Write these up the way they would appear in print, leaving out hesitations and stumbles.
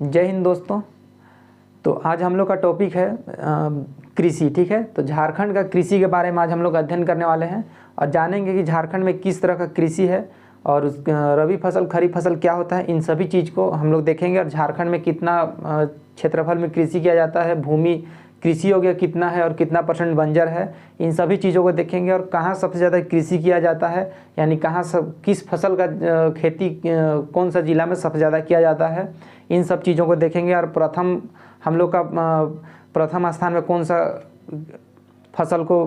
जय हिंद दोस्तों। तो आज हम लोग का टॉपिक है कृषि। ठीक है, तो झारखंड का कृषि के बारे में आज हम लोग अध्ययन करने वाले हैं और जानेंगे कि झारखंड में किस तरह का कृषि है और रबी फसल खरीफ फसल क्या होता है। इन सभी चीज़ को हम लोग देखेंगे और झारखंड में कितना क्षेत्रफल में कृषि किया जाता है, भूमि कृषि योग्य कितना है और कितना % बंजर है, इन सभी चीज़ों को देखेंगे। और कहाँ सबसे ज़्यादा कृषि किया जाता है, यानी कहाँ सब किस फसल का खेती कौन सा ज़िला में सबसे ज़्यादा किया जाता है, इन सब चीज़ों को देखेंगे। और प्रथम हम लोग का प्रथम स्थान में कौन सा फसल को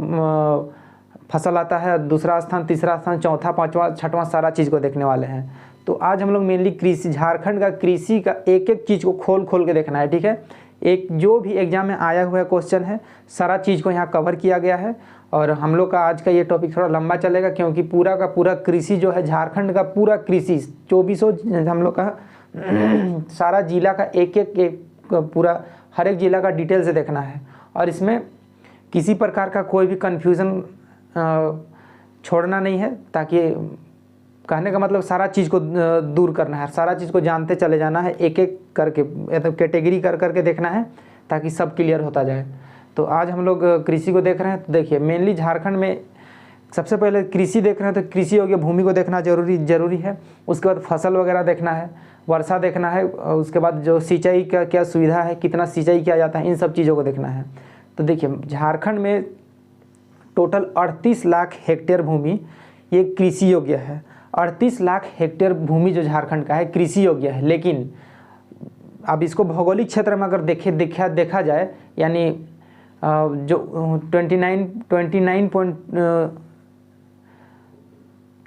फसल आता है, दूसरा स्थान, तीसरा स्थान, चौथा, पाँचवा, छठवां, सारा चीज़ को देखने वाले हैं। तो आज हम लोग मेनली कृषि, झारखंड का कृषि का एक एक चीज़ को खोल खोल के देखना है। ठीक है, एक जो भी एग्जाम में आया हुआ क्वेश्चन है सारा चीज़ को यहाँ कवर किया गया है। और हम लोग का आज का ये टॉपिक थोड़ा लंबा चलेगा क्योंकि पूरा का पूरा कृषि जो है, झारखंड का पूरा कृषि 2400 हम लोग का सारा जिला का एक पूरा हर एक ज़िला का डिटेल से देखना है। और इसमें किसी प्रकार का कोई भी कन्फ्यूज़न छोड़ना नहीं है, ताकि कहने का मतलब सारा चीज़ को दूर करना है, सारा चीज़ को जानते चले जाना है, एक एक करके मतलब कैटेगरी कर करके देखना है ताकि सब क्लियर होता जाए। तो आज हम लोग कृषि को देख रहे हैं। तो देखिए, मेनली झारखंड में सबसे पहले कृषि देख रहे हैं तो कृषि योग्य भूमि को देखना जरूरी है। उसके बाद फसल वगैरह देखना है, वर्षा देखना है, उसके बाद जो सिंचाई का क्या सुविधा है, कितना सिंचाई किया जाता है, इन सब चीज़ों को देखना है। तो देखिए, झारखंड में टोटल 38 लाख हेक्टेयर भूमि ये कृषि योग्य है। 38 लाख हेक्टेयर भूमि जो झारखंड का है कृषि योग्य है। लेकिन अब इसको भौगोलिक क्षेत्र में अगर देखा जाए, यानी जो 29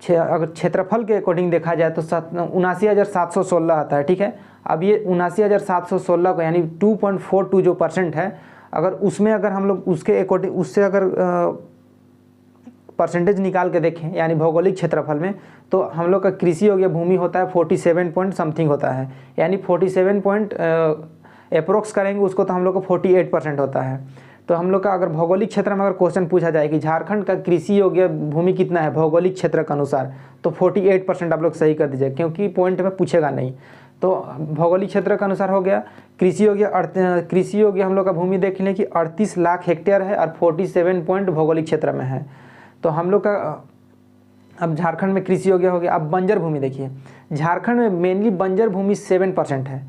अगर क्षेत्रफल के अकॉर्डिंग देखा जाए तो 79,716 आता है। ठीक है, अब ये 79,716 को यानी 2.42 जो % है, अगर उसमें अगर हम लोग उसके अकॉर्डिंग उससे अगर परसेंटेज निकाल के देखें, यानी भौगोलिक क्षेत्रफल में, तो हम लोग का कृषि योग्य भूमि होता है 47 पॉइंट समथिंग होता है, यानी 47 पॉइंट अप्रोक्स करेंगे उसको तो हम लोग का 48% होता है। तो हम लोग का अगर भौगोलिक क्षेत्र में अगर क्वेश्चन पूछा जाए कि झारखंड का कृषि योग्य भूमि कितना है भौगोलिक क्षेत्र के अनुसार, तो 48% आप लोग सही कर दीजिए, क्योंकि पॉइंट में पूछेगा नहीं। तो भौगोलिक क्षेत्र के अनुसार हो गया कृषि योग्य हम लोग का भूमि देख लें कि 38 लाख हेक्टेयर है और 47 पॉइंट भौगोलिक क्षेत्र में है। तो हम लोग का अब झारखंड में कृषि योग्य हो गया। अब बंजर भूमि देखिए, झारखंड में मेनली बंजर भूमि 7% है,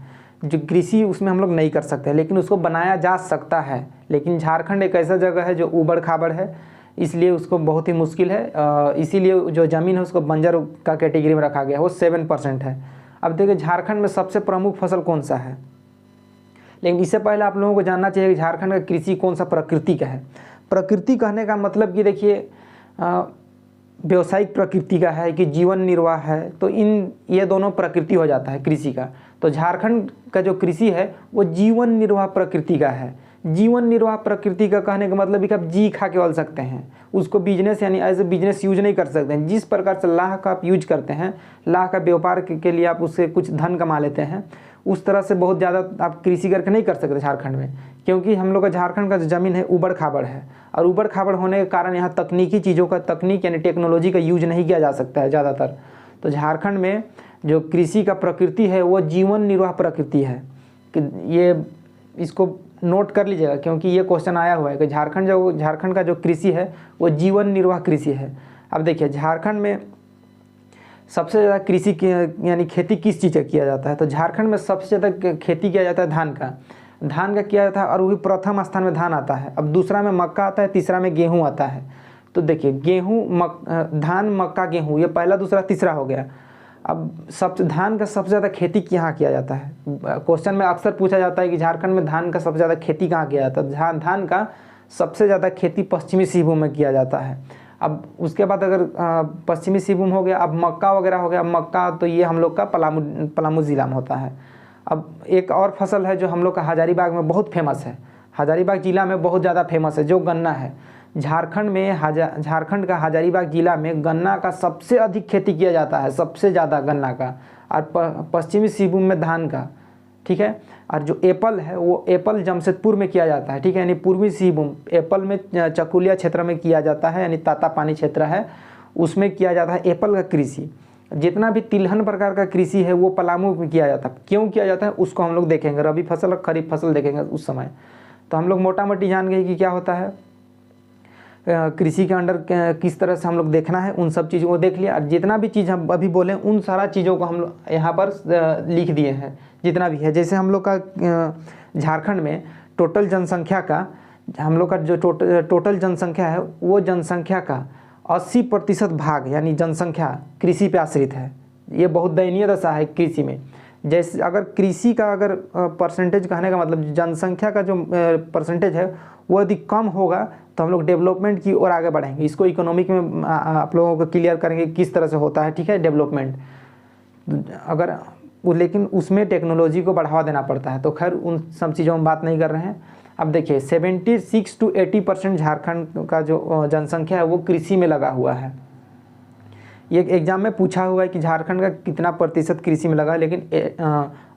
जो कृषि उसमें हम लोग नहीं कर सकते, लेकिन उसको बनाया जा सकता है। लेकिन झारखंड एक ऐसा जगह है जो ऊबड़ खाबड़ है, इसलिए उसको बहुत ही मुश्किल है, इसीलिए जो ज़मीन है उसको बंजर का कैटेगरी में रखा गया, वो 7% है। अब देखिए, झारखंड में सबसे प्रमुख फसल कौन सा है, लेकिन इससे पहले आप लोगों को जानना चाहिए कि झारखंड का कृषि कौन सा प्रकृति का है। प्रकृति कहने का मतलब कि देखिए, व्यावसायिक प्रकृति का है कि जीवन निर्वाह है, तो ये दोनों प्रकृति हो जाता है कृषि का। तो झारखंड का जो कृषि है वो जीवन निर्वाह प्रकृति का है। जीवन निर्वाह प्रकृति का कहने का मतलब कि आप जी खा के चल सकते हैं, उसको बिजनेस यानी एज ए बिजनेस यूज नहीं कर सकते हैं। जिस प्रकार से लाह का आप यूज करते हैं, लाह का व्यापार के लिए आप उससे कुछ धन कमा लेते हैं, उस तरह से बहुत ज़्यादा आप कृषि करके नहीं कर सकते झारखंड में, क्योंकि हम लोग का झारखंड का जो ज़मीन है ऊबड़ खाबड़ है। और ऊबड़ खाबड़ होने के कारण यहाँ तकनीकी चीज़ों का तकनीक यानी टेक्नोलॉजी का यूज नहीं किया जा सकता है ज़्यादातर। तो झारखंड में जो कृषि का प्रकृति है वो जीवन निर्वाह प्रकृति है। कि ये इसको नोट कर लीजिएगा, क्योंकि ये क्वेश्चन आया हुआ है कि झारखंड का जो कृषि है वो जीवन निर्वाह कृषि है। अब देखिए, झारखंड में सबसे ज़्यादा कृषि यानी खेती किस चीज़ का किया जाता है, तो झारखंड में सबसे ज़्यादा खेती किया जाता है धान का किया जाता है, और वही प्रथम स्थान में धान आता है। अब दूसरा में मक्का आता है, तीसरा में गेहूँ आता है। तो देखिए, धान, मक्का, गेहूँ, ये पहला, दूसरा, तीसरा हो गया। अब धान का सबसे ज़्यादा खेती कहाँ किया जाता है, क्वेश्चन में अक्सर पूछा जाता है कि झारखंड में धान का सबसे ज़्यादा खेती कहाँ किया जाता है। धान का सबसे ज़्यादा खेती पश्चिमी सिंहभूम में किया जाता है। अब उसके बाद अगर पश्चिमी सिंहभूम हो गया, अब मक्का वगैरह हो गया। मक्का तो ये हम लोग का पलामू ज़िला में होता है। अब एक और फसल है जो हम लोग का हजारीबाग में बहुत फेमस है, हजारीबाग ज़िला में बहुत ज़्यादा फेमस है, जो गन्ना है। झारखंड का हजारीबाग ज़िला में गन्ना का सबसे अधिक खेती किया जाता है, सबसे ज़्यादा गन्ना का, और पश्चिमी सिंहभूम में धान का। ठीक है, और जो एप्पल है वो एप्पल जमशेदपुर में किया जाता है। ठीक है, यानी पूर्वी सिंहभूम एप्पल में चकुलिया क्षेत्र में किया जाता है, यानी ताता पानी क्षेत्र है उसमें किया जाता है एप्पल का कृषि। जितना भी तिलहन प्रकार का कृषि है वो पलामू में किया जाता है। क्यों किया जाता है उसको हम लोग देखेंगे, रबी फसल और खरीफ फसल देखेंगे उस समय। तो हम लोग मोटा मोटी जान गए कि क्या होता है कृषि के अंडर किस तरह से हम लोग देखना है, उन सब चीज़ों को देख लिया। और जितना भी चीज़ हम अभी बोले उन सारा चीज़ों को हम लोग यहाँ पर लिख दिए हैं जितना भी है। जैसे हम लोग का झारखंड में टोटल जनसंख्या का, हम लोग का जो टोटल जनसंख्या है वो जनसंख्या का 80% भाग यानी जनसंख्या कृषि पे आश्रित है। ये बहुत दयनीय दशा है कृषि में। जैसे अगर कृषि का अगर परसेंटेज कहने का मतलब जनसंख्या का जो परसेंटेज है वो यदि कम होगा तो हम लोग डेवलपमेंट की ओर आगे बढ़ेंगे। इसको इकोनॉमिक में आप लोगों को क्लियर करेंगे किस तरह से होता है, ठीक है, डेवलपमेंट। अगर लेकिन उसमें टेक्नोलॉजी को बढ़ावा देना पड़ता है। तो खैर उन सब चीज़ों में बात नहीं कर रहे हैं। अब देखिए 76 to 80% झारखंड का जो जनसंख्या है वो कृषि में लगा हुआ है। ये एग्जाम में पूछा हुआ है कि झारखंड का कितना प्रतिशत कृषि में लगा है, लेकिन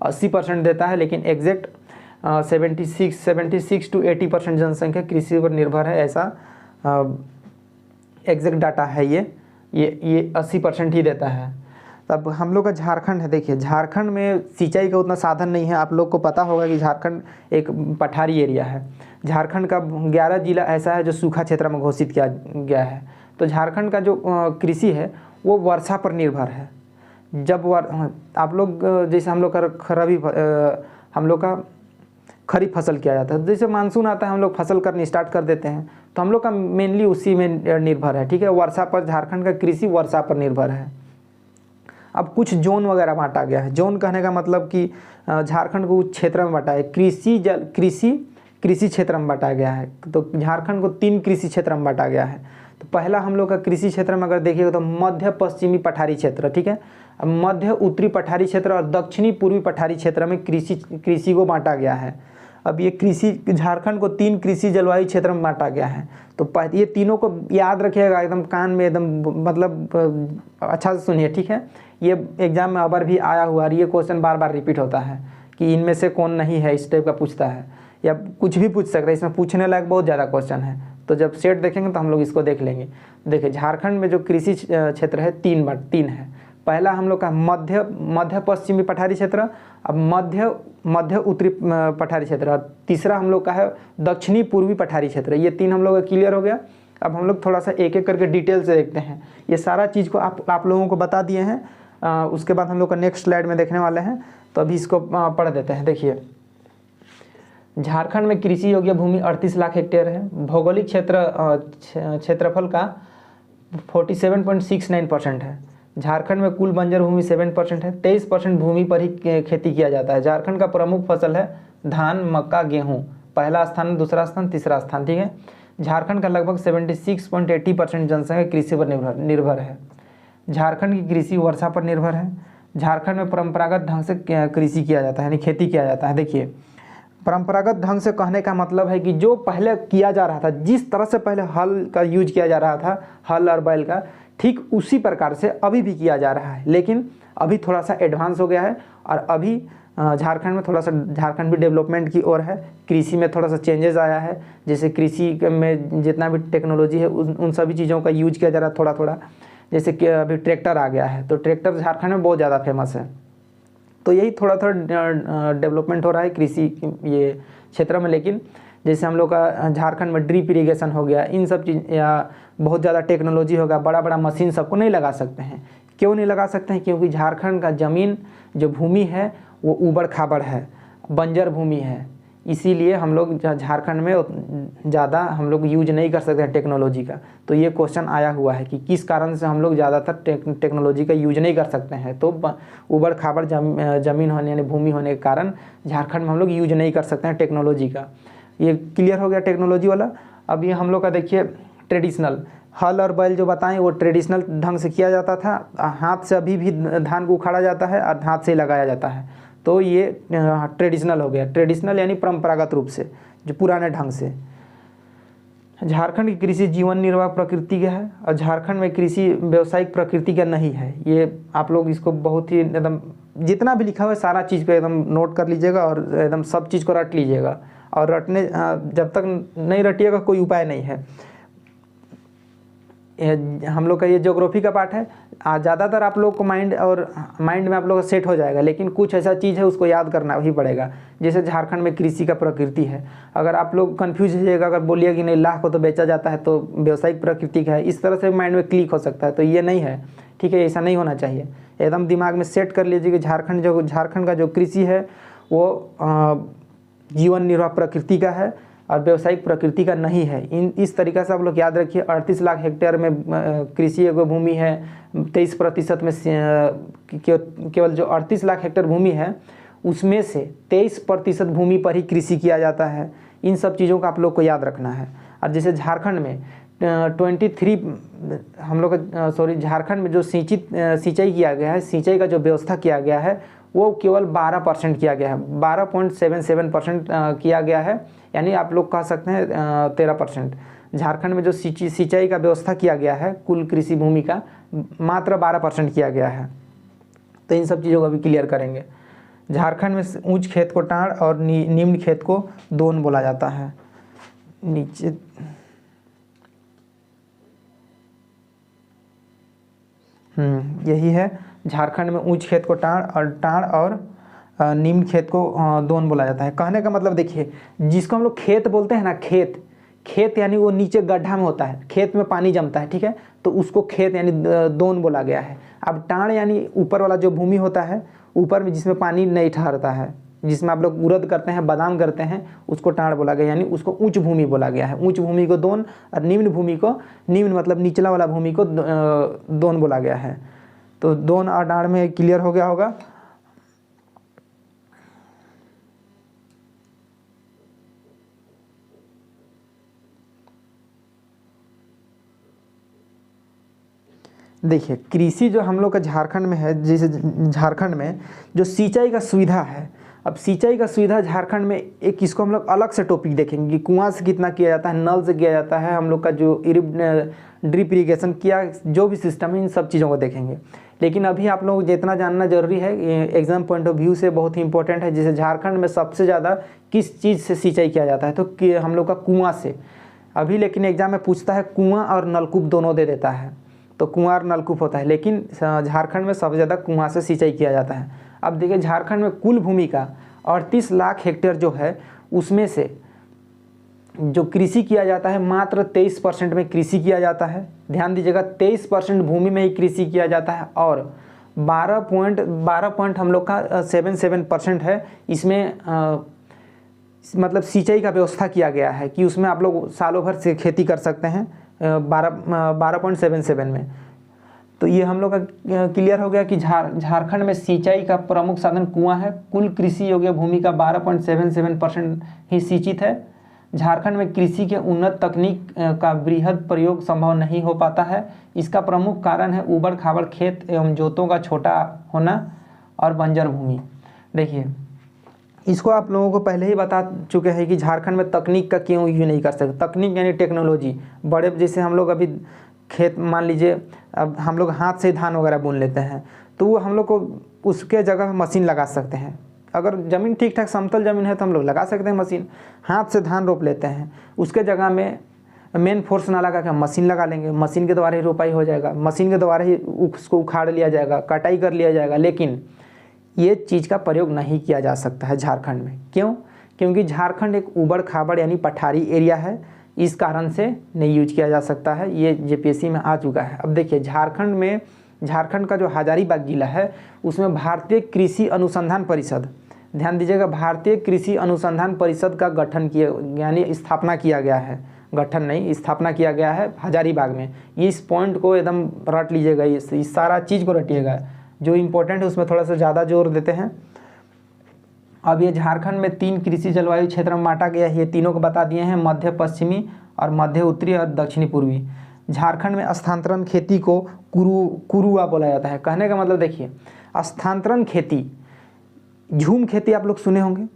80% देता है, लेकिन एग्जैक्ट 76 to 80% जनसंख्या कृषि पर निर्भर है, ऐसा एग्जैक्ट डाटा है। ये 80% ही देता है। तब हम लोग का झारखंड है, देखिए झारखंड में सिंचाई का उतना साधन नहीं है। आप लोग को पता होगा कि झारखंड एक पठारी एरिया है। झारखंड का 11 जिला ऐसा है जो सूखा क्षेत्र में घोषित किया गया है। तो झारखंड का जो कृषि है वो वर्षा पर निर्भर है। जब आप लोग जैसे हम लोग का रबी हम लोग का खरीफ फसल किया जाता है, जैसे मानसून आता है हम लोग फसल करनी स्टार्ट कर देते हैं, तो हम लोग का मेनली उसी में निर्भर है, ठीक है, वर्षा पर। झारखंड का कृषि वर्षा पर निर्भर है। अब कुछ जोन वगैरह बांटा गया है। जोन कहने का मतलब कि झारखंड को कुछ क्षेत्र में बांटा है, कृषि क्षेत्र में बांटा गया है। तो झारखंड को 3 कृषि क्षेत्र में बांटा गया है। तो पहला हम लोग का कृषि क्षेत्र में अगर देखिएगा तो मध्य पश्चिमी पठारी क्षेत्र, ठीक है, मध्य उत्तरी पठारी क्षेत्र और दक्षिणी पूर्वी पठारी क्षेत्र में कृषि को बांटा गया है। अब ये कृषि झारखंड को 3 कृषि जलवायु क्षेत्र में बांटा गया है। तो ये तीनों को याद रखिएगा, एकदम कान में एकदम मतलब अच्छा से सुनिए, ठीक है। ये एग्जाम में अबर भी आया हुआ है, ये क्वेश्चन बार बार रिपीट होता है कि इनमें से कौन नहीं है, इस टाइप का पूछता है, या कुछ भी पूछ सकता है। इसमें पूछने लायक बहुत ज़्यादा क्वेश्चन है। तो जब सेट देखेंगे तो हम लोग इसको देख लेंगे। देखिए झारखंड में जो कृषि क्षेत्र है 3 है। पहला हम लोग का मध्य पश्चिमी पठारी क्षेत्र, अब मध्य उत्तरी पठारी क्षेत्र, और तीसरा हम लोग का है दक्षिणी पूर्वी पठारी क्षेत्र। ये 3 हम लोग का क्लियर हो गया। अब हम लोग थोड़ा सा एक एक करके डिटेल से देखते हैं। ये सारा चीज़ को आप लोगों को बता दिए हैं। उसके बाद हम लोग का नेक्स्ट स्लाइड में देखने वाले हैं, तो अभी इसको पढ़ देते हैं। देखिए झारखंड में कृषि योग्य भूमि 38 लाख हेक्टेयर है। भौगोलिक क्षेत्रफल का 47.69% है। झारखंड में कुल बंजर भूमि 7% है। 23% भूमि पर ही खेती किया जाता है। झारखंड का प्रमुख फसल है धान, मक्का, गेहूँ। पहला स्थान, दूसरा स्थान, तीसरा स्थान, ठीक है। झारखंड का लगभग 76.80% जनसंख्या कृषि पर निर्भर है। झारखंड की कृषि वर्षा पर निर्भर है। झारखंड में परंपरागत ढंग से कृषि किया जाता है, यानी खेती किया जाता है। देखिए परंपरागत ढंग से कहने का मतलब है कि जो पहले किया जा रहा था, जिस तरह से पहले हल का यूज किया जा रहा था, हल और बैल का, ठीक उसी प्रकार से अभी भी किया जा रहा है, लेकिन अभी थोड़ा सा एडवांस हो गया है। और अभी झारखंड में थोड़ा सा झारखंड भी डेवलपमेंट की ओर है। कृषि में थोड़ा सा चेंजेस आया है। जैसे कृषि में जितना भी टेक्नोलॉजी है उन सभी चीज़ों का यूज किया जा रहा है थोड़ा थोड़ा। जैसे कि अभी ट्रैक्टर आ गया है, तो ट्रैक्टर झारखंड में बहुत ज़्यादा फेमस है। तो यही थोड़ा थोड़ा डेवलपमेंट हो रहा है कृषि ये क्षेत्र में। लेकिन जैसे हम लोग का झारखंड में ड्रिप इरिगेशन हो गया, इन सब चीज़ या बहुत ज़्यादा टेक्नोलॉजी होगा, बड़ा बड़ा मशीन सबको नहीं लगा सकते हैं। क्यों नहीं लगा सकते हैं? क्योंकि झारखंड का ज़मीन जो भूमि है वो ऊबड़ खाबड़ है, बंजर भूमि है। इसीलिए हम लोग झारखंड में ज़्यादा हम लोग यूज नहीं कर सकते हैं टेक्नोलॉजी का। तो ये क्वेश्चन आया हुआ है कि किस कारण से हम लोग ज़्यादातर टेक्नोलॉजी का यूज नहीं कर सकते हैं। तो ऊबड़ खाबड़ ज़मीन होने यानी भूमि होने के कारण झारखंड में हम लोग यूज नहीं कर सकते हैं टेक्नोलॉजी का। ये क्लियर हो गया टेक्नोलॉजी वाला। अब ये हम लोग का देखिए ट्रेडिशनल हल और बैल जो बताएं वो ट्रेडिशनल ढंग से किया जाता था। हाथ से अभी भी धान को उखाड़ा जाता है और हाथ से लगाया जाता है। तो ये ट्रेडिशनल हो गया। ट्रेडिशनल यानी परंपरागत रूप से, जो पुराने ढंग से। झारखंड की कृषि जीवन निर्वाह प्रकृति का है और झारखंड में कृषि व्यावसायिक प्रकृति का नहीं है। ये आप लोग इसको बहुत ही एकदम जितना भी लिखा हुआ है सारा चीज़ को एकदम नोट कर लीजिएगा और एकदम सब चीज़ को रट लीजिएगा। और रटने जब तक नहीं रटिएगा कोई उपाय नहीं है। हम लोग का ये ज्योग्राफी का पार्ट है। ज़्यादातर आप लोग को माइंड में आप लोग का सेट हो जाएगा, लेकिन कुछ ऐसा चीज़ है उसको याद करना ही पड़ेगा। जैसे झारखंड में कृषि का प्रकृति है, अगर आप लोग कंफ्यूज हो जाएगा, अगर बोलिए कि नहीं लाह को तो बेचा जाता है तो व्यवसायिक प्रकृति का है, इस तरह से माइंड में क्लिक हो सकता है, तो ये नहीं है, ठीक है, ऐसा नहीं होना चाहिए। एकदम दिमाग में सेट कर लीजिए कि झारखंड का जो कृषि है वो जीवन निर्वाह प्रकृति का है और व्यवसायिक प्रकृति का नहीं है। इस तरीक़ा से आप लोग याद रखिए। 38 लाख हेक्टेयर में कृषि एगो भूमि है, 23% में केवल जो 38 लाख हेक्टेयर भूमि है उसमें से 23% भूमि पर ही कृषि किया जाता है। इन सब चीज़ों का आप लोग को याद रखना है। और जैसे झारखंड में 23 हम लोग झारखंड में जो सिंचाई किया गया है, सिंचाई का जो व्यवस्था किया गया है वो केवल 12% किया गया है, 12.77% किया गया है, यानी आप लोग कह सकते हैं 13%। झारखंड में जो सिंचाई का व्यवस्था किया गया है कुल कृषि भूमि का मात्र 12% किया गया है। तो इन सब चीज़ों को भी क्लियर करेंगे। झारखंड में ऊंच खेत को टाड़ और निम्न खेत को दोन बोला जाता है। नीचे यही है, झारखंड में ऊंच खेत को टाड़ और निम्न खेत को दोन बोला जाता है। कहने का मतलब देखिए, जिसको हम लोग खेत बोलते हैं ना, खेत यानी वो नीचे गड्ढा में होता है, खेत में पानी जमता है, ठीक है, तो उसको खेत यानी दोन बोला गया है। अब टाड़ यानी ऊपर वाला जो भूमि होता है, ऊपर में जिसमें पानी नहीं ठहरता है, जिसमें आप लोग उड़द करते हैं, बादाम करते हैं, उसको टाड़ बोला गया, यानी उसको ऊंच भूमि बोला गया है। ऊंच भूमि को दोन और निम्न मतलब निचला वाला भूमि को दोन बोला गया है। तो दोन और टाड़ में क्लियर हो गया होगा। देखिए, कृषि जो हम लोग का झारखंड में है, जैसे झारखंड में जो सिंचाई का सुविधा है, अब सिंचाई का सुविधा झारखंड में एक इसको हम लोग अलग से टॉपिक देखेंगे कि कुआं से कितना किया जाता है, नल से किया जाता है, हम लोग का जो ड्रिप इरीगेशन किया, जो भी सिस्टम है, इन सब चीज़ों को देखेंगे। लेकिन अभी आप लोग जितना जानना जरूरी है, एग्जाम पॉइंट ऑफ व्यू से बहुत ही इंपॉर्टेंट है। जैसे झारखंड में सबसे ज़्यादा किस चीज़ से सिंचाई किया जाता है, तो हम लोग का कुआँ से। अभी लेकिन एग्जाम में पूछता है कुआँ और नलकूप दोनों दे देता है, तो कुआँ और नलकूप होता है, लेकिन झारखंड में सबसे ज़्यादा कुआँ से सिंचाई किया जाता है। अब देखिए, झारखंड में कुल भूमि का 38 लाख हेक्टेयर जो है, उसमें से जो कृषि किया जाता है मात्र 23% में कृषि किया जाता है। ध्यान दीजिएगा, 23% भूमि में ही कृषि किया जाता है और 12 हम लोग का 77% है, इसमें मतलब सिंचाई का व्यवस्था किया गया है कि उसमें आप लोग सालों भर से खेती कर सकते हैं 12.77 में। तो ये हम लोग का क्लियर हो गया कि झारखंड में सिंचाई का प्रमुख साधन कुआं है। कुल कृषि योग्य भूमि का 12.77% ही सिंचित है। झारखंड में कृषि के उन्नत तकनीक का बृहद प्रयोग संभव नहीं हो पाता है। इसका प्रमुख कारण है उबड़ खाबड़ खेत एवं जोतों का छोटा होना और बंजर भूमि। देखिए, इसको आप लोगों को पहले ही बता चुके हैं कि झारखंड में तकनीक का क्यों यूज नहीं कर सकते। तकनीक यानी टेक्नोलॉजी। बड़े जैसे हम लोग अभी खेत, मान लीजिए अब हम लोग हाथ से धान वगैरह बुन लेते हैं, तो वो हम लोग को उसके जगह मशीन लगा सकते हैं। अगर ज़मीन ठीक ठाक समतल ज़मीन है तो हम लोग लगा सकते हैं मशीन। हाथ से धान रोप लेते हैं, उसके जगह में मेन फोर्स ना लगा के मशीन लगा लेंगे, मशीन के द्वारा ही रोपाई हो जाएगा, मशीन के द्वारा ही उसको उखाड़ लिया जाएगा, कटाई कर लिया जाएगा। लेकिन ये चीज़ का प्रयोग नहीं किया जा सकता है झारखंड में। क्यों? क्योंकि झारखंड एक उबड़ खाबड़ यानी पठारी एरिया है, इस कारण से नहीं यूज किया जा सकता है। ये जेपीएससी में आ चुका है। अब देखिए, झारखंड का जो हजारीबाग जिला है, उसमें भारतीय कृषि अनुसंधान परिषद, ध्यान दीजिएगा, भारतीय कृषि अनुसंधान परिषद का गठन किया यानी स्थापना किया गया है। गठन नहीं, स्थापना किया गया है हजारीबाग में। ये इस पॉइंट को एकदम रट लीजिएगा, इस सारा चीज़ को रटिएगा। जो इम्पोर्टेंट है उसमें थोड़ा सा ज़्यादा जोर देते हैं। अब ये झारखंड में 3 कृषि जलवायु क्षेत्र में बांटा गया है। ये तीनों को बता दिए हैं, मध्य पश्चिमी और मध्य उत्तरी और दक्षिणी पूर्वी। झारखंड में स्थानांतरण खेती को कुरुआ बोला जाता है। कहने का मतलब देखिए, स्थानांतरण खेती, झूम खेती आप लोग सुने होंगे।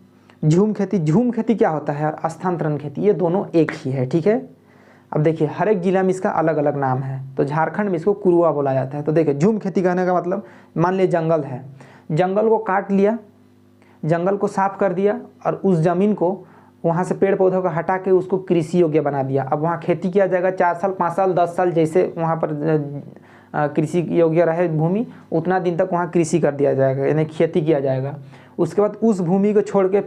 झूम खेती क्या होता है और स्थानांतरण खेती, ये दोनों एक ही है, ठीक है। अब देखिए, हर एक जिला में इसका अलग अलग नाम है, तो झारखंड में इसको कुरुआ बोला जाता है। तो देखिए, झूम खेती कहने का मतलब, मान लीजिए जंगल है, जंगल को काट लिया, जंगल को साफ कर दिया और उस ज़मीन को वहाँ से पेड़ पौधों को हटा के उसको कृषि योग्य बना दिया। अब वहाँ खेती किया जाएगा 4 साल 5 साल 10 साल, जैसे वहाँ पर कृषि योग्य रहे भूमि उतना दिन तक वहाँ कृषि कर दिया जाएगा, यानी खेती किया जाएगा। उसके बाद उस भूमि को छोड़ के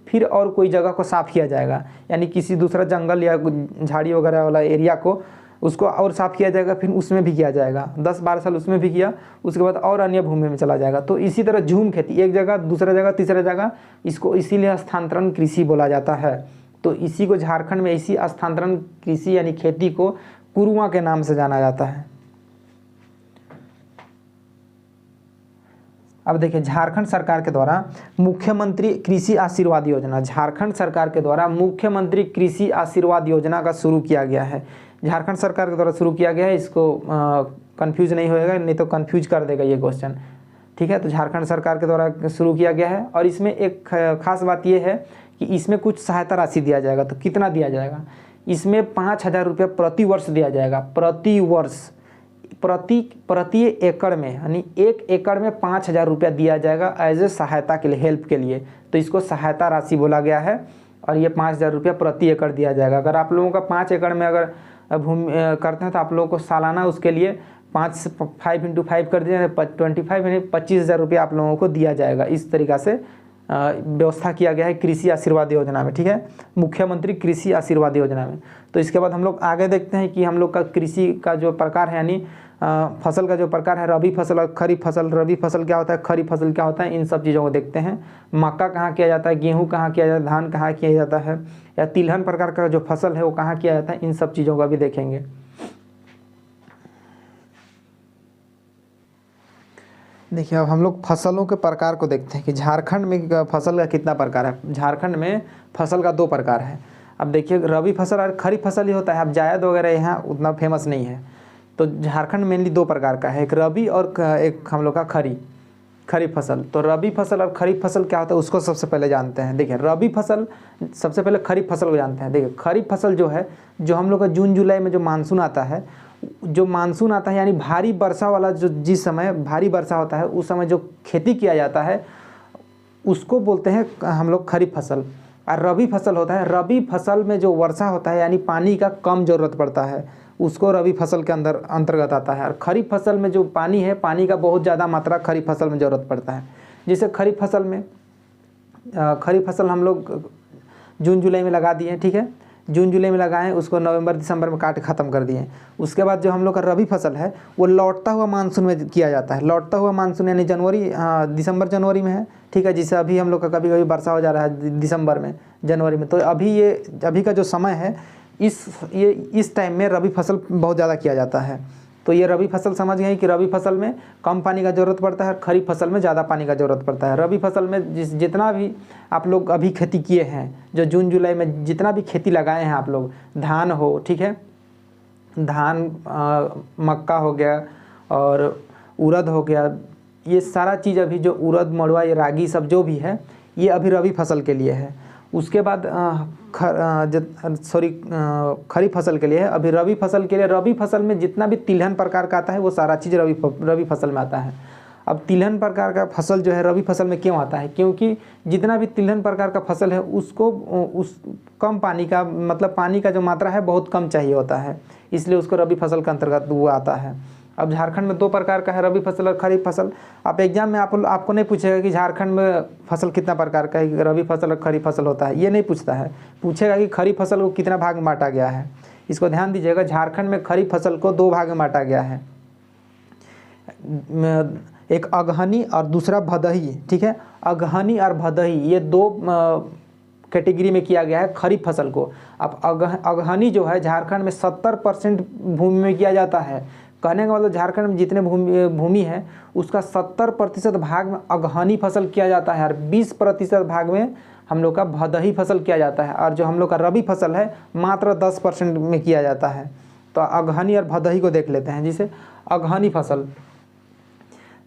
फिर और कोई जगह को साफ़ किया जाएगा, यानी किसी दूसरा जंगल या झाड़ी वगैरह वाला एरिया को उसको और साफ़ किया जाएगा, फिर उसमें भी किया जाएगा 10-12 साल उसमें भी किया, उसके बाद और अन्य भूमि में चला जाएगा। तो इसी तरह झूम खेती, एक जगह दूसरा जगह तीसरा जगह, इसको इसीलिए स्थानांतरण कृषि बोला जाता है। तो इसी को झारखंड में इसी स्थानांतरण कृषि यानी खेती को कुरुआ के नाम से जाना जाता है। अब देखिए झारखंड सरकार के द्वारा मुख्यमंत्री कृषि आशीर्वाद योजना, झारखंड सरकार के द्वारा मुख्यमंत्री कृषि आशीर्वाद योजना का शुरू किया गया है। झारखंड सरकार के द्वारा शुरू किया गया है, इसको कंफ्यूज नहीं होएगा, नहीं तो कंफ्यूज कर देगा ये क्वेश्चन, ठीक है। तो झारखंड सरकार के द्वारा शुरू किया गया है और इसमें एक खास बात ये है कि इसमें कुछ सहायता राशि दिया जाएगा। तो कितना दिया जाएगा? इसमें 5,000 रुपये प्रति वर्ष दिया जाएगा, प्रति वर्ष, प्रति एकड़ में, यानी 1 एकड़ में 5,000 रुपया दिया जाएगा एज ए सहायता के लिए, हेल्प के लिए। तो इसको सहायता राशि बोला गया है और ये 5,000 रुपया प्रति एकड़ दिया जाएगा। अगर आप लोगों का 5 एकड़ में अगर भूमि करते हैं तो आप लोगों को सालाना उसके लिए 5 × 5 कर दिया 25 यानी 25,000 रुपया आप लोगों को दिया जाएगा। इस तरीक़ा से व्यवस्था किया गया है कृषि आशीर्वाद योजना में, ठीक है, मुख्यमंत्री कृषि आशीर्वाद योजना में। तो इसके बाद हम लोग आगे देखते हैं कि हम लोग का कृषि का जो प्रकार है, यानी फसल का जो प्रकार है, रबी फसल और खरीफ फसल। रबी फसल क्या होता है, खरीफ फसल क्या होता है, इन सब चीज़ों को देखते हैं। मक्का कहाँ किया जाता है, गेहूँ कहाँ किया जाता है, धान कहाँ किया जाता है, या तिलहन प्रकार का जो फसल है वो कहाँ किया जाता है, इन सब चीज़ों का भी देखेंगे। देखिए अब हम लोग फसलों के प्रकार को देखते हैं कि झारखंड में फसल का कितना प्रकार है। झारखंड में फसल का 2 प्रकार है। अब देखिए रबी फसल और खरीफ फसल ही होता है। अब जायद वगैरह यहाँ उतना फेमस नहीं है। तो झारखंड मेनली 2 प्रकार का है, एक रबी और एक हम लोग का खरीफ फसल। तो रबी फसल और खरीफ फसल क्या होता है उसको सबसे पहले जानते हैं। देखिए रबी फसल, सबसे पहले खरीफ फसल को जानते हैं। देखिए खरीफ फसल जो है, जो हम लोग का जून जुलाई में जो मानसून आता है, यानी भारी वर्षा वाला, जो जिस समय भारी वर्षा होता है उस समय जो खेती किया जाता है उसको बोलते हैं हम लोग खरीफ फसल। और रबी फसल होता है, रबी फसल में जो वर्षा होता है यानी पानी का कम ज़रूरत पड़ता है, उसको रबी फसल के अंतर्गत आता है। और खरीफ फसल में जो पानी है, पानी का बहुत ज़्यादा मात्रा खरीफ फसल में ज़रूरत पड़ता है। जैसे खरीफ फसल हम लोग जून जुलाई में लगा दिए, ठीक है, जून जुलाई में लगाएं, उसको नवंबर दिसंबर में काट ख़त्म कर दिए। उसके बाद जो हम लोग का रबी फसल है वो लौटता हुआ मानसून में किया जाता है। लौटता हुआ मानसून यानी दिसंबर जनवरी में है, ठीक है। जिससे अभी हम लोग का कभी कभी वर्षा हो जा रहा है दिसंबर में, जनवरी में। तो अभी का जो समय है, इस टाइम में रबी फसल बहुत ज़्यादा किया जाता है। तो ये रबी फसल समझ गए कि रबी फसल में कम पानी का ज़रूरत पड़ता है, खरीफ फसल में ज़्यादा पानी का ज़रूरत पड़ता है। रबी फसल में जितना भी आप लोग अभी खेती किए हैं, जो जून जुलाई में जितना भी खेती लगाए हैं आप लोग, धान हो, ठीक है, धान, मक्का हो गया और उड़द हो गया, ये सारा चीज़ अभी जो उड़द, मड़ुआ, ये रागी सब जो भी है ये अभी रबी फसल के लिए है। उसके बाद खरीफ फसल के लिए है। अभी रबी फसल के लिए, रबी फसल में जितना भी तिलहन प्रकार का आता है वो सारा चीज़ रबी फसल में आता है। अब तिलहन प्रकार का फसल जो है रबी फसल में क्यों आता है, क्योंकि जितना भी तिलहन प्रकार का फसल है उसको कम पानी का, मतलब पानी का जो मात्रा है बहुत कम चाहिए होता है, इसलिए उसको रबी फसल के अंतर्गत वो आता है। अब झारखंड में 2 प्रकार का है, रबी फसल और खरीफ फसल। आप एग्जाम में आपको नहीं पूछेगा कि झारखंड में फसल कितना प्रकार का है, रबी फसल और खरीफ फसल होता है, ये नहीं पूछता है। पूछेगा कि खरीफ फसल को कितना भाग में बांटा गया है। इसको ध्यान दीजिएगा, झारखंड में खरीफ फसल को 2 भाग में बांटा गया है, एक अगहनी और दूसरा भदही, ठीक है। अगहनी और भदही ये 2 कैटेगरी में किया गया है खरीफ फसल को। अब अगहनी जो है झारखंड में 70% भूमि में किया जाता है। कहने का मतलब झारखंड में जितने भूमि है उसका 70% भाग में अगहनी फसल किया जाता है और 20% भाग में हम लोग का भदही फसल किया जाता है। और जो हम लोग का रबी फसल है मात्र 10% में किया जाता है। तो अगहनी और भदही को देख लेते हैं। जिसे अगहनी फसल,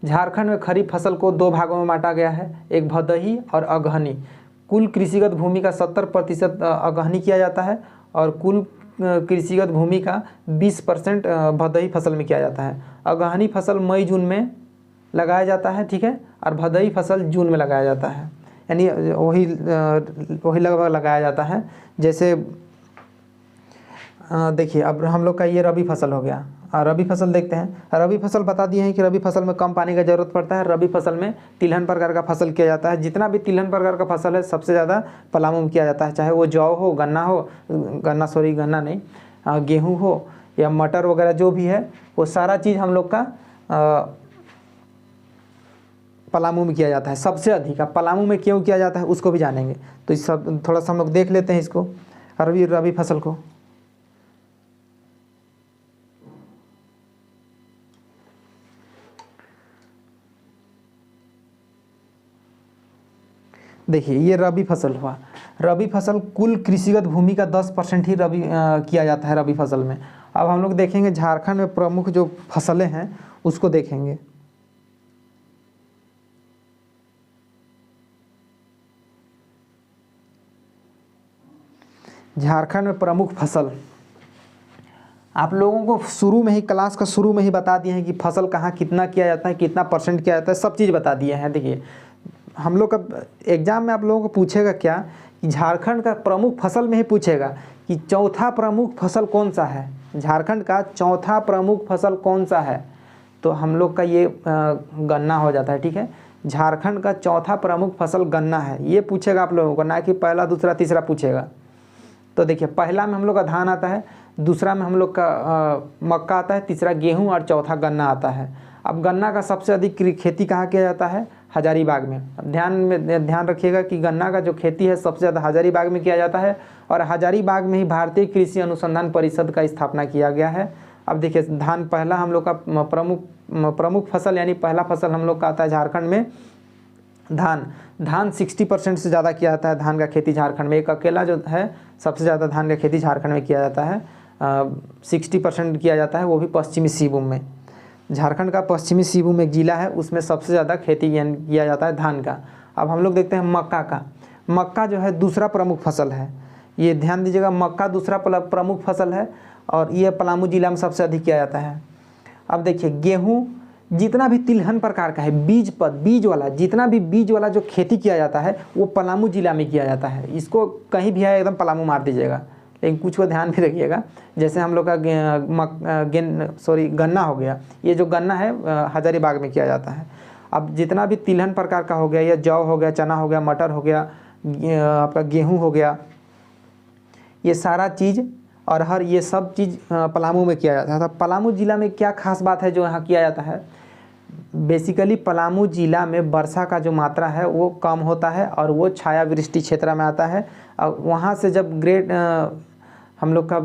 झारखंड में खरीफ फसल को 2 भागों में बांटा गया है, एक भदही और अगहनी। कुल कृषिगत भूमि का 70% अगहनी किया जाता है और कुल कृषिगत भूमि का 20% भदही फसल में किया जाता है। अगहनी फसल मई जून में लगाया जाता है, ठीक है, और भदही फसल जून में लगाया जाता है। यानी वही लगभग लगाया जाता है। जैसे देखिए अब हम लोग का ये रबी फसल हो गया, और रबी फसल देखते हैं। रबी फसल बता दिए हैं कि रबी फसल में कम पानी का ज़रूरत पड़ता है। रबी फसल में तिलहन प्रकार का फसल किया जाता है। जितना भी तिलहन प्रकार का फसल है सबसे ज़्यादा पलामू में किया जाता है, चाहे वो जौ हो, गन्ना नहीं, गेहूँ हो या मटर वगैरह जो भी है, वो सारा चीज़ हम लोग का पलामू में किया जाता है सबसे अधिक। अब पलामू में क्यों किया जाता है उसको भी जानेंगे, तो इस सब थोड़ा सा हम लोग देख लेते हैं इसको, रबी फसल को। देखिए ये रबी फसल हुआ। रबी फसल कुल कृषिगत भूमि का 10% ही रबी किया जाता है रबी फसल में। अब हम लोग देखेंगे झारखंड में प्रमुख जो फसलें हैं उसको देखेंगे। झारखंड में प्रमुख फसल, आप लोगों को शुरू में ही क्लास का शुरू में ही बता दिए हैं कि फसल कहाँ कितना किया जाता है, कितना परसेंट किया जाता है, सब चीज़ बता दिए हैं। देखिए हम लोग का एग्ज़ाम में आप लोगों को पूछेगा क्या कि झारखंड का प्रमुख फसल में ही पूछेगा कि चौथा प्रमुख फसल कौन सा है, झारखंड का चौथा प्रमुख फसल कौन सा है, तो हम लोग का ये गन्ना हो जाता है। ठीक है, झारखंड का चौथा प्रमुख फसल गन्ना है, ये पूछेगा आप लोगों को, ना कि पहला दूसरा तीसरा पूछेगा। तो देखिए पहला में हम लोग का धान आता है, दूसरा में हम लोग का मक्का आता है, तीसरा गेहूं और चौथा गन्ना आता है। अब गन्ना का सबसे अधिक खेती कहाँ किया जाता है, हजारीबाग में। अब ध्यान रखिएगा कि गन्ना का जो खेती है सबसे ज़्यादा हजारीबाग में किया जाता है, और हजारीबाग में ही भारतीय कृषि अनुसंधान परिषद का स्थापना किया गया है। अब देखिए धान पहला हम लोग का प्रमुख फसल यानी पहला फसल हम लोग का आता है झारखंड में धान 60% से ज़्यादा किया जाता है। धान का खेती झारखंड में एक अकेला जो है सबसे ज़्यादा धान का खेती झारखंड में किया जाता है, 60% किया जाता है, वो भी पश्चिमी सिंहभूम में। झारखंड का पश्चिमी सिंहभूम एक जिला है, उसमें सबसे ज़्यादा खेती किया जाता है धान का। अब हम लोग देखते हैं मक्का का। मक्का जो है दूसरा प्रमुख फसल है, ये ध्यान दीजिएगा, मक्का दूसरा प्रमुख फसल है और ये पलामू जिला में सबसे अधिक किया जाता है। अब देखिए गेहूँ, जितना भी तिलहन प्रकार का है बीज वाला, जितना भी बीज वाला जो खेती किया जाता है वो पलामू जिला में किया जाता है। इसको कहीं भी आए एकदम पलामू मार दीजिएगा, लेकिन कुछ को ध्यान भी रखिएगा। जैसे हम लोग का गन्ना हो गया, ये जो गन्ना है हजारीबाग में किया जाता है। अब जितना भी तिलहन प्रकार का हो गया, या जौ हो गया, चना हो गया, मटर हो गया, आपका गेहूँ हो गया, ये सारा चीज़ अरहर, ये सब चीज़ पलामू में किया जाता है। तो पलामू ज़िला में क्या खास बात है जो यहाँ किया जाता है, बेसिकली पलामू ज़िला में वर्षा का जो मात्रा है वो कम होता है और वो छायावृष्टि क्षेत्र में आता है। और वहाँ से जब हम लोग का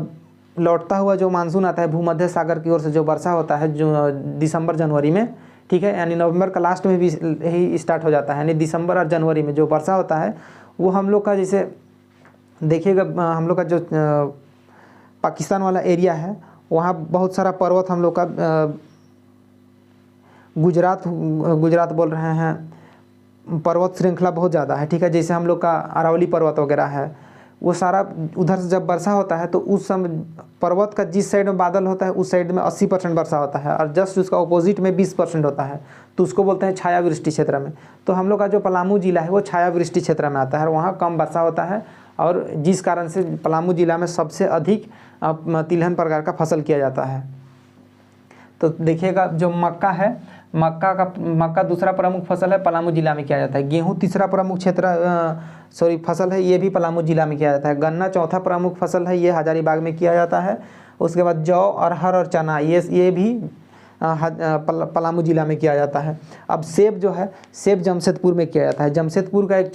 लौटता हुआ जो मानसून आता है भूमध्य सागर की ओर से, जो वर्षा होता है जो दिसंबर जनवरी में, ठीक है, यानी नवंबर का लास्ट में भी यही स्टार्ट हो जाता है, यानी दिसंबर और जनवरी में जो वर्षा होता है वो हम लोग का, जैसे देखिएगा हम लोग का जो पाकिस्तान वाला एरिया है वहाँ बहुत सारा पर्वत हम लोग का गुजरात बोल रहे हैं, पर्वत श्रृंखला बहुत ज़्यादा है। ठीक है, जैसे हम लोग का अरावली पर्वत वगैरह है, वो सारा उधर से जब वर्षा होता है तो उस समय पर्वत का जिस साइड में बादल होता है उस साइड में 80% वर्षा होता है, और जस्ट उसका अपोजिट में 20% होता है, तो उसको बोलते हैं छायावृष्टि क्षेत्र में। तो हम लोग का जो पलामू जिला है वो छायावृष्टि क्षेत्र में आता है, वहाँ कम वर्षा होता है, और जिस कारण से पलामू जिला में सबसे अधिक तिलहन प्रकार का फसल किया जाता है। तो देखिएगा जो मक्का है, मक्का दूसरा प्रमुख फसल है, पलामू जिला में किया जाता है। गेहूं तीसरा प्रमुख फसल है, ये भी पलामू जिला में किया जाता है। गन्ना चौथा प्रमुख फसल है, ये हजारीबाग में किया जाता है। उसके बाद जौ, अरहर और चना, ये भी पलामू जिला में किया जाता है। अब सेब जो है, सेब जमशेदपुर में किया जाता है। जमशेदपुर का एक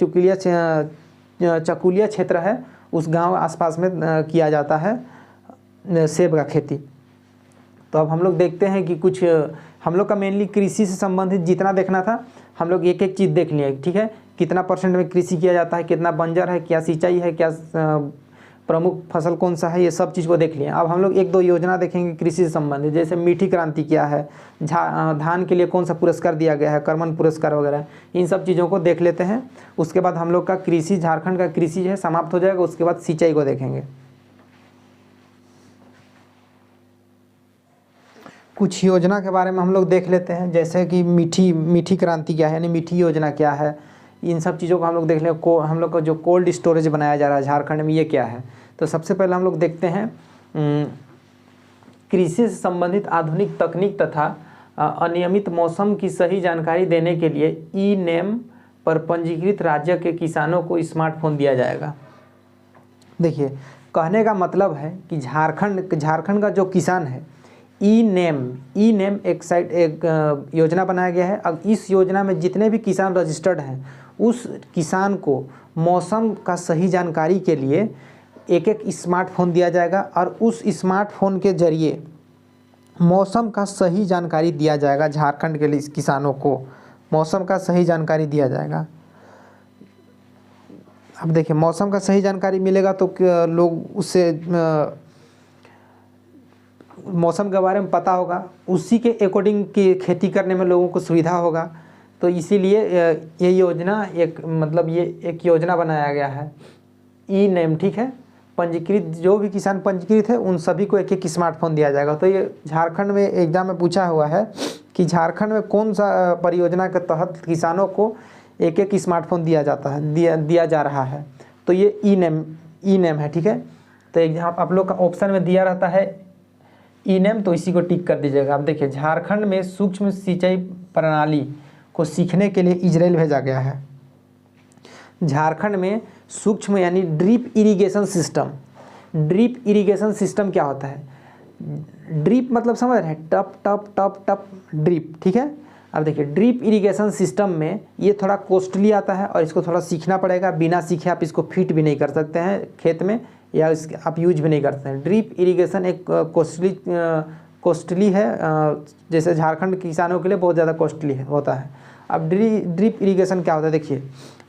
चकुलिया क्षेत्र है, उस गांव आसपास में किया जाता है सेब का खेती। तो अब हम लोग देखते हैं कि कुछ हम लोग का मेनली कृषि से संबंधित जितना देखना था हम लोग एक एक चीज़ देख लिए। ठीक है, कितना परसेंट में कृषि किया जाता है, कितना बंजर है, क्या सिंचाई है, क्या प्रमुख फसल कौन सा है, ये सब चीज़ को देख लिए। अब हम लोग एक दो योजना देखेंगे कृषि से संबंधित, जैसे मीठी क्रांति क्या है, धान के लिए कौन सा पुरस्कार दिया गया है, कर्मन पुरस्कार वगैरह, इन सब चीज़ों को देख लेते हैं। उसके बाद हम लोग का कृषि, झारखंड का कृषि जो है समाप्त हो जाएगा। उसके बाद सिंचाई को देखेंगे। कुछ योजना के बारे में हम लोग देख लेते हैं, जैसे कि मीठी क्रांति क्या है, यानी मीठी योजना क्या है, इन सब चीज़ों को हम लोग देख लें। हम लोग का जो कोल्ड स्टोरेज बनाया जा रहा है झारखंड में, ये क्या है। तो सबसे पहले हम लोग देखते हैं कृषि से संबंधित आधुनिक तकनीक तथा अनियमित मौसम की सही जानकारी देने के लिए ई नेम पर पंजीकृत राज्य के किसानों को स्मार्टफोन दिया जाएगा। देखिए, कहने का मतलब है कि झारखंड का जो किसान है, ई नेम एक योजना बनाया गया है। अब इस योजना में जितने भी किसान रजिस्टर्ड हैं, उस किसान को मौसम का सही जानकारी के लिए एक एक स्मार्टफोन दिया जाएगा और उस स्मार्टफोन के जरिए मौसम का सही जानकारी दिया जाएगा। झारखंड के लिए इस किसानों को मौसम का सही जानकारी दिया जाएगा। अब देखिए, मौसम का सही जानकारी मिलेगा तो लोग उससे मौसम के बारे में पता होगा, उसी के अकॉर्डिंग की खेती करने में लोगों को सुविधा होगा। तो इसीलिए ये योजना ये एक योजना बनाया गया है, ई नेम, ठीक है। पंजीकृत जो भी किसान पंजीकृत है उन सभी को एक एक स्मार्टफोन दिया जाएगा। तो ये झारखंड में एग्जाम में पूछा हुआ है कि झारखंड में कौन सा परियोजना के तहत किसानों को एक एक स्मार्टफोन दिया जा रहा है। तो ये ई नेम है, ठीक है। तो एग्जाम आप लोग का ऑप्शन में दिया रहता है ई नेम, तो इसी को टिक कर दीजिएगा। अब देखिए, झारखंड में सूक्ष्म सिंचाई प्रणाली को सीखने के लिए इजराइल भेजा गया है। झारखंड में सूक्ष्म यानी ड्रिप इरिगेशन सिस्टम क्या होता है? ड्रिप मतलब समझ रहे हैं, टप टप टप टप ड्रिप, ठीक है। अब देखिए, ड्रिप इरिगेशन सिस्टम में ये थोड़ा कॉस्टली आता है और इसको थोड़ा सीखना पड़ेगा। बिना सीखे आप इसको फिट भी नहीं कर सकते हैं खेत में, या आप यूज भी नहीं कर सकते हैं। ड्रिप इरिगेशन एक कॉस्टली है, जैसे झारखंड के किसानों के लिए बहुत ज़्यादा कॉस्टली होता है। अब ड्रिप इरिगेशन क्या होता है? देखिए,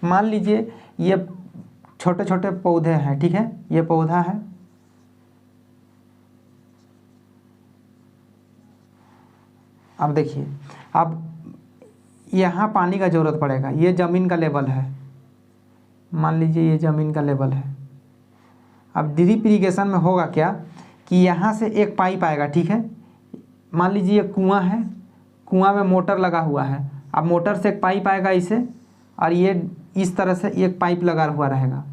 मान लीजिए ये छोटे छोटे पौधे हैं, ठीक है। ये पौधा है, अब देखिए, अब यहाँ पानी का ज़रूरत पड़ेगा। ये ज़मीन का लेवल है, मान लीजिए ये ज़मीन का लेवल है। अब ड्रिप इरिगेशन में होगा क्या कि यहाँ से एक पाइप आएगा, ठीक है। मान लीजिए ये कुआं है, कुआं में मोटर लगा हुआ है। अब मोटर से एक पाइप आएगा इसे, और ये इस तरह से एक पाइप लगा हुआ रहेगा।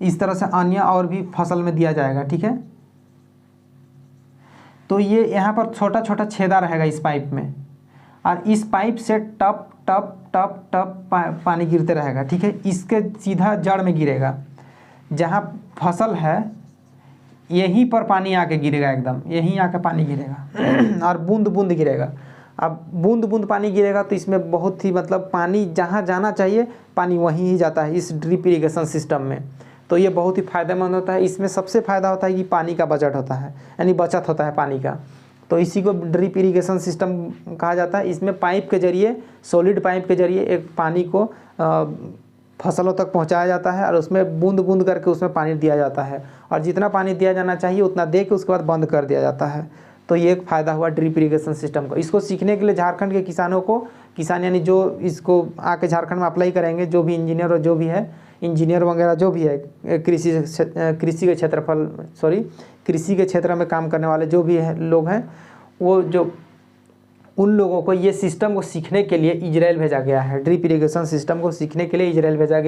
इस तरह से अन्य और भी फसल में दिया जाएगा, ठीक है। तो ये यहाँ पर छोटा छोटा छेदा रहेगा इस पाइप में, और इस पाइप से टप टप टप टप पानी गिरते रहेगा, ठीक है। इसके सीधा जड़ में गिरेगा, जहाँ फसल है यहीं पर पानी आके गिरेगा, एकदम यहीं आके पानी गिरेगा और बूंद बूंद गिरेगा। अब बूंद बूंद पानी गिरेगा तो इसमें बहुत ही पानी जहाँ जाना चाहिए पानी वहीं ही जाता है इस ड्रिप इरिगेशन सिस्टम में। तो ये बहुत ही फ़ायदेमंद होता है। इसमें सबसे फ़ायदा होता है कि पानी का बजट होता है, यानी बचत होता है पानी का। तो इसी को ड्रिप इरिगेशन सिस्टम कहा जाता है। इसमें पाइप के जरिए, सॉलिड पाइप के जरिए एक पानी को फसलों तक पहुंचाया जाता है और उसमें बूंद बूंद करके उसमें पानी दिया जाता है, और जितना पानी दिया जाना चाहिए उतना दे के उसके बाद बंद कर दिया जाता है। तो ये एक फ़ायदा हुआ ड्रिप इरिगेशन सिस्टम को। इसको सीखने के लिए झारखंड के किसानों को, किसान यानी जो इसको आके झारखंड में अप्लाई करेंगे, जो भी इंजीनियर और जो भी है इंजीनियर वगैरह जो भी है कृषि के क्षेत्र में काम करने वाले जो भी है लोग हैं, वो जो उन लोगों को ये सिस्टम को सीखने के लिए इजराइल भेजा गया है। ड्रिप इरिगेशन सिस्टम को सीखने के लिए इजराइल भेजा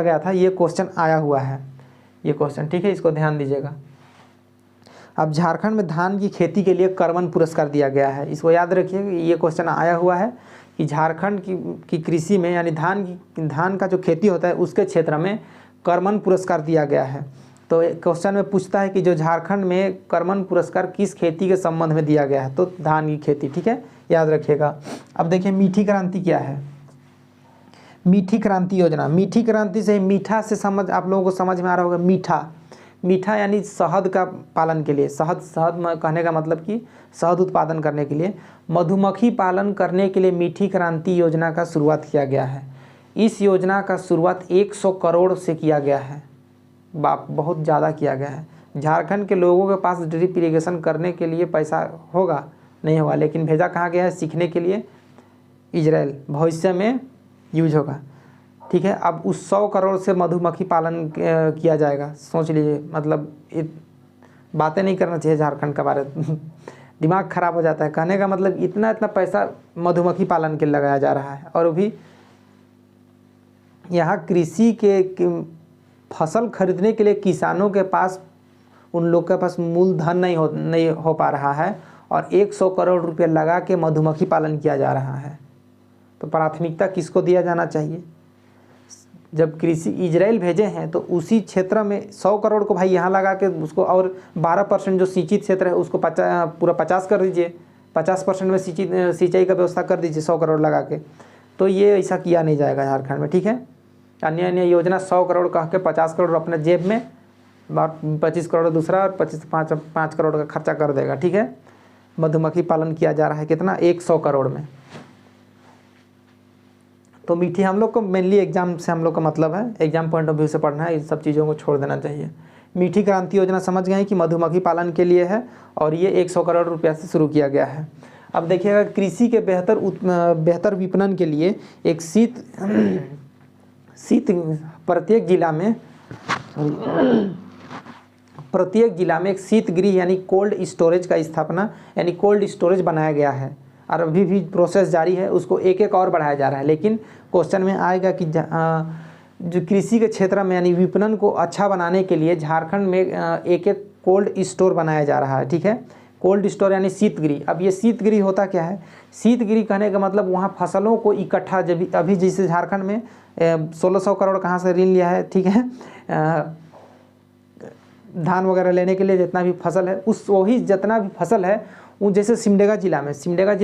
गया था। ये क्वेश्चन आया हुआ है, ये क्वेश्चन, ठीक है। इसको ध्यान दीजिएगा। अब झारखंड में धान की खेती के लिए करमन पुरस्कार दिया गया है। इसको याद रखिए, ये क्वेश्चन आया हुआ है कि झारखंड की कृषि में, यानी धान का जो खेती होता है उसके क्षेत्र में करमन पुरस्कार दिया गया है। तो क्वेश्चन में पूछता है कि जो झारखंड में करमन पुरस्कार किस खेती के संबंध में दिया गया है, तो धान की खेती, ठीक है, याद रखिएगा। अब देखिए, मीठी क्रांति क्या है? मीठी क्रांति योजना, मीठी क्रांति से मीठा से समझ आप लोगों को समझ में आ रहा होगा। मीठा यानी शहद का पालन के लिए, शहद कहने का मतलब कि शहद उत्पादन करने के लिए, मधुमक्खी पालन करने के लिए मीठी क्रांति योजना का शुरुआत किया गया है। इस योजना का शुरुआत 100 करोड़ से किया गया है। बहुत ज़्यादा किया गया है। झारखंड के लोगों के पास ड्रिप इरिगेशन करने के लिए पैसा होगा नहीं होगा, लेकिन भेजा कहाँ गया है? सीखने के लिए इजराइल, भविष्य में यूज होगा, ठीक है। अब उस 100 करोड़ से मधुमक्खी पालन किया जाएगा। सोच लीजिए, बातें नहीं करना चाहिए झारखंड के बारे में दिमाग ख़राब हो जाता है। कहने का मतलब इतना इतना पैसा मधुमक्खी पालन के लगाया जा रहा है, और भी यहाँ कृषि के फसल खरीदने के लिए किसानों के पास, उन लोग के पास मूलधन नहीं हो पा रहा है, और 100 करोड़ रुपये लगा के मधुमक्खी पालन किया जा रहा है। तो प्राथमिकता किसको दिया जाना चाहिए? जब कृषि इजराइल भेजे हैं तो उसी क्षेत्र में 100 करोड़ को भाई यहाँ लगा के उसको, और 12% जो सिंचित क्षेत्र है उसको पूरा 50 कर दीजिए, 50% में सिंचाई का व्यवस्था कर दीजिए 100 करोड़ लगा के। तो ये ऐसा किया नहीं जाएगा झारखंड में, ठीक है। अन्य अन्य योजना 100 करोड़ कह के 50 करोड़ अपने जेब में, 25 करोड़ दूसरा, और 5 करोड़ का खर्चा कर देगा, ठीक है। मधुमक्खी पालन किया जा रहा है कितना? 100 करोड़ में। तो मीठी, हम लोग को मेनली एग्जाम से हम लोग का मतलब है, एग्जाम पॉइंट ऑफ व्यू से पढ़ना है, इन सब चीज़ों को छोड़ देना चाहिए। मीठी क्रांति योजना समझ गए कि मधुमक्खी पालन के लिए है, और ये 100 करोड़ रुपया से शुरू किया गया है। अब देखिएगा, कृषि के बेहतर विपणन के लिए एक प्रत्येक जिला में एक शीत गृह यानी कोल्ड स्टोरेज का स्थापना यानी कोल्ड स्टोरेज बनाया गया है, और अभी भी प्रोसेस जारी है, उसको एक एक और बढ़ाया जा रहा है। लेकिन क्वेश्चन में आएगा कि जो कृषि के क्षेत्र में यानी विपणन को अच्छा बनाने के लिए झारखंड में एक एक कोल्ड स्टोर बनाया जा रहा है, ठीक है। कोल्ड स्टोर यानी शीतगृह। अब ये शीतगृह होता क्या है? शीतगृह कहने का मतलब वहाँ फसलों को इकट्ठा, जब अभी जैसे झारखंड में 1600 करोड़ कहाँ से ऋण लिया है, ठीक है, धान वगैरह लेने के लिए जितना भी फसल है, उस वही जितना भी फसल है वो, जैसे सिमडेगा जिला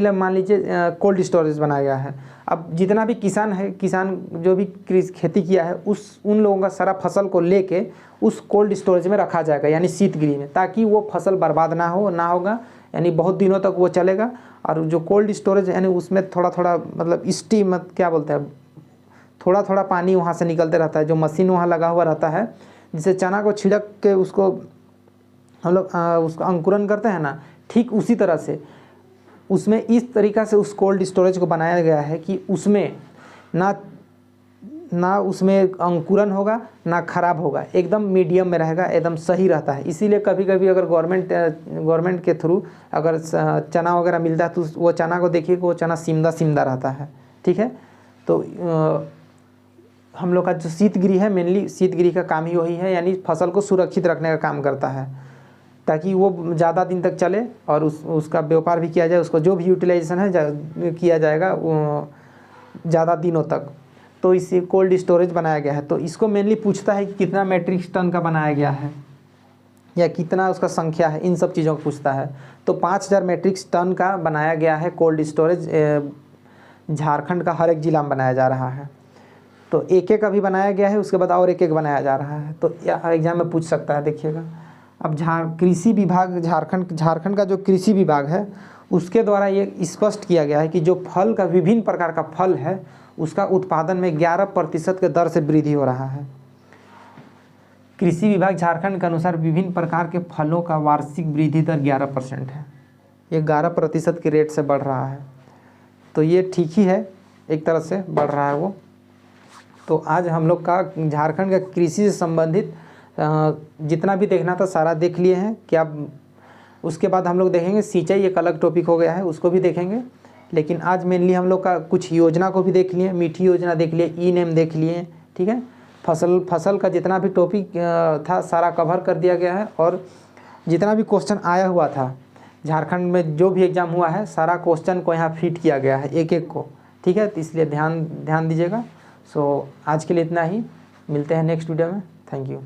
में मान लीजिए कोल्ड स्टोरेज बनाया गया है। अब जितना भी किसान है, किसान जो भी खेती किया है, उन लोगों का सारा फसल को लेके उस कोल्ड स्टोरेज में रखा जाएगा यानी शीतगृह में, ताकि वो फसल बर्बाद ना होगा, यानी बहुत दिनों तक वो चलेगा। और जो कोल्ड स्टोरेज यानी उसमें थोड़ा थोड़ा मतलब स्टीम, क्या बोलते हैं, थोड़ा थोड़ा पानी वहाँ से निकलते रहता है, जो मशीन वहाँ लगा हुआ रहता है, जिसे चना को छिड़क के उसको हम लोग उसका अंकुरन करते हैं ना, ठीक उसी तरह से उसमें इस तरीक़ा से उस कोल्ड स्टोरेज को बनाया गया है कि उसमें ना उसमें अंकुरन होगा ना ख़राब होगा, एकदम मीडियम में रहेगा, एकदम सही रहता है। इसीलिए कभी कभी अगर गवर्नमेंट के थ्रू अगर चना वगैरह मिलता है तो वो चना को देखिए, वो चना सिमदा रहता है, ठीक है। तो हम लोग का जो शीतगृह है, मेनली शीतगृह का काम ही वही है, यानी फसल को सुरक्षित रखने का काम करता है, ताकि वो ज़्यादा दिन तक चले और उसका व्यापार भी किया जाए, उसको जो भी यूटिलाइजेशन है किया जाएगा ज़्यादा दिनों तक। तो इसे कोल्ड स्टोरेज बनाया गया है। तो इसको मेनली पूछता है कि कितना मैट्रिक टन का बनाया गया है या कितना उसका संख्या है, इन सब चीज़ों को पूछता है। तो 5000 मैट्रिक टन का बनाया गया है कोल्ड स्टोरेज, झारखंड का हर एक जिला में बनाया जा रहा है। तो एक एक अभी बनाया गया है, उसके बाद और एक एक बनाया जा रहा है। तो एग्जाम में पूछ सकता है, देखिएगा। अब कृषि विभाग झारखंड का जो कृषि विभाग है उसके द्वारा ये स्पष्ट किया गया है कि जो फल का, विभिन्न प्रकार का फल है, उसका उत्पादन में 11% के दर से वृद्धि हो रहा है। कृषि विभाग झारखंड के अनुसार विभिन्न प्रकार के फलों का वार्षिक वृद्धि दर 11% है। ये 11% के रेट से बढ़ रहा है, तो ये ठीक ही है, एक तरह से बढ़ रहा है वो। तो आज हम लोग का झारखंड का कृषि से संबंधित जितना भी देखना था सारा देख लिए हैं क्या। उसके बाद हम लोग देखेंगे सिंचाई, एक अलग टॉपिक हो गया है, उसको भी देखेंगे। लेकिन आज मेनली हम लोग का कुछ योजना को भी देख लिए, मीठी योजना देख लिए, ई-नेम देख लिए, ठीक है। फसल का जितना भी टॉपिक था सारा कवर कर दिया गया है, और जितना भी क्वेश्चन आया हुआ था झारखंड में जो भी एग्ज़ाम हुआ है, सारा क्वेश्चन को यहाँ फिट किया गया है एक एक को, ठीक है। तो इसलिए ध्यान दीजिएगा। सो आज के लिए इतना ही, मिलते हैं नेक्स्ट वीडियो में। Thank you.